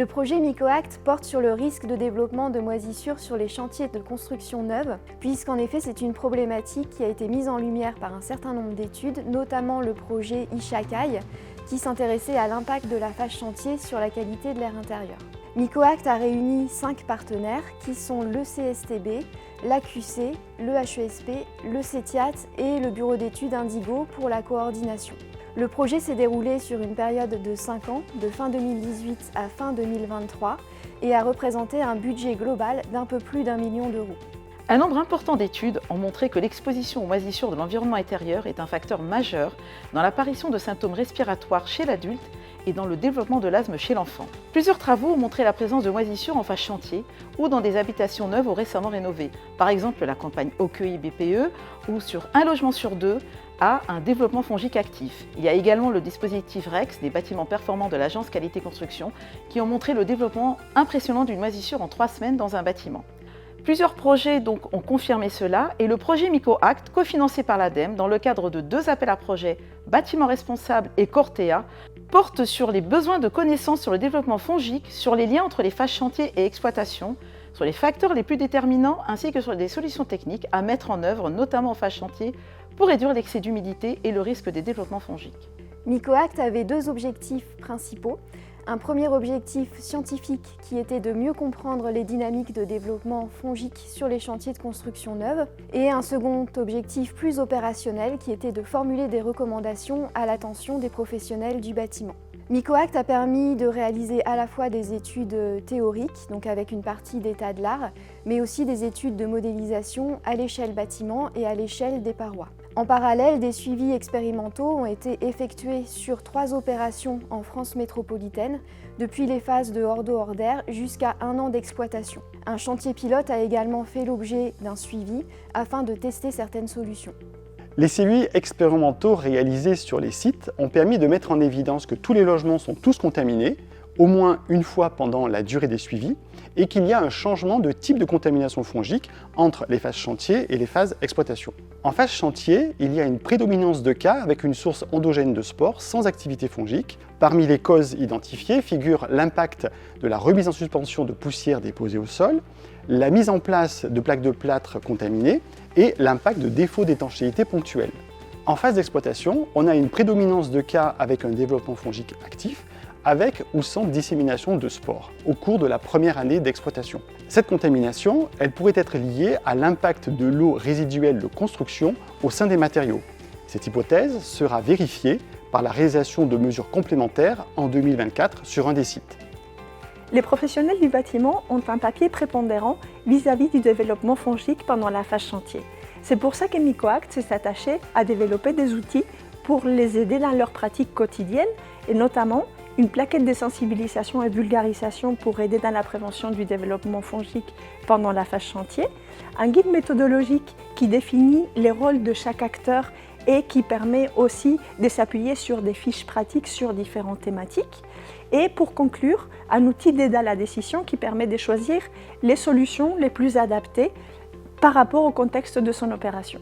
Le projet MycoAct porte sur le risque de développement de moisissures sur les chantiers de construction neuve, puisqu'en effet c'est une problématique qui a été mise en lumière par un certain nombre d'études, notamment le projet Ishakai, qui s'intéressait à l'impact de la phase chantier sur la qualité de l'air intérieur. MycoAct a réuni 5 partenaires qui sont le CSTB, l'AQC, le HESP, le CETIAT et le bureau d'études Indigo pour la coordination. Le projet s'est déroulé sur une période de 5 ans, de fin 2018 à fin 2023, et a représenté un budget global d'un peu plus d'1 million d'euros. Un nombre important d'études ont montré que l'exposition aux moisissures de l'environnement intérieur est un facteur majeur dans l'apparition de symptômes respiratoires chez l'adulte et dans le développement de l'asthme chez l'enfant. Plusieurs travaux ont montré la présence de moisissures en phase chantier ou dans des habitations neuves ou récemment rénovées. Par exemple, la campagne OQI BPE, où sur un logement sur 2 a un développement fongique actif. Il y a également le dispositif REX des bâtiments performants de l'agence Qualité Construction qui ont montré le développement impressionnant d'une moisissure en 3 semaines dans un bâtiment. Plusieurs projets donc ont confirmé cela et le projet MycoAct, cofinancé par l'ADEME dans le cadre de 2 appels à projets Bâtiments responsables et Cortea, porte sur les besoins de connaissances sur le développement fongique, sur les liens entre les phases chantier et exploitation, sur les facteurs les plus déterminants ainsi que sur des solutions techniques à mettre en œuvre, notamment en phase chantier, pour réduire l'excès d'humidité et le risque des développements fongiques. MycoAct avait 2 objectifs principaux. Un premier objectif scientifique qui était de mieux comprendre les dynamiques de développement fongique sur les chantiers de construction neuve et un second objectif plus opérationnel qui était de formuler des recommandations à l'attention des professionnels du bâtiment. MycoAct a permis de réaliser à la fois des études théoriques, donc avec une partie d'état de l'art, mais aussi des études de modélisation à l'échelle bâtiment et à l'échelle des parois. En parallèle, des suivis expérimentaux ont été effectués sur 3 opérations en France métropolitaine, depuis les phases de hors d'eau hors d'air jusqu'à 1 an d'exploitation. Un chantier pilote a également fait l'objet d'un suivi afin de tester certaines solutions. Les suivis expérimentaux réalisés sur les sites ont permis de mettre en évidence que tous les logements sont tous contaminés, au moins une fois pendant la durée des suivis, et qu'il y a un changement de type de contamination fongique entre les phases chantier et les phases exploitation. En phase chantier, il y a une prédominance de cas avec une source endogène de spores sans activité fongique. Parmi les causes identifiées figurent l'impact de la remise en suspension de poussière déposée au sol, la mise en place de plaques de plâtre contaminées et l'impact de défauts d'étanchéité ponctuels. En phase d'exploitation, on a une prédominance de cas avec un développement fongique actif, avec ou sans dissémination de spores au cours de la première année d'exploitation. Cette contamination, elle pourrait être liée à l'impact de l'eau résiduelle de construction au sein des matériaux. Cette hypothèse sera vérifiée par la réalisation de mesures complémentaires en 2024 sur un des sites. Les professionnels du bâtiment ont un papier prépondérant vis-à-vis du développement fongique pendant la phase chantier. C'est pour ça que MycoAct s'est attaché à développer des outils pour les aider dans leurs pratiques quotidiennes et notamment une plaquette de sensibilisation et vulgarisation pour aider dans la prévention du développement fongique pendant la phase chantier, un guide méthodologique qui définit les rôles de chaque acteur et qui permet aussi de s'appuyer sur des fiches pratiques sur différentes thématiques. Et pour conclure, un outil d'aide à la décision qui permet de choisir les solutions les plus adaptées par rapport au contexte de son opération.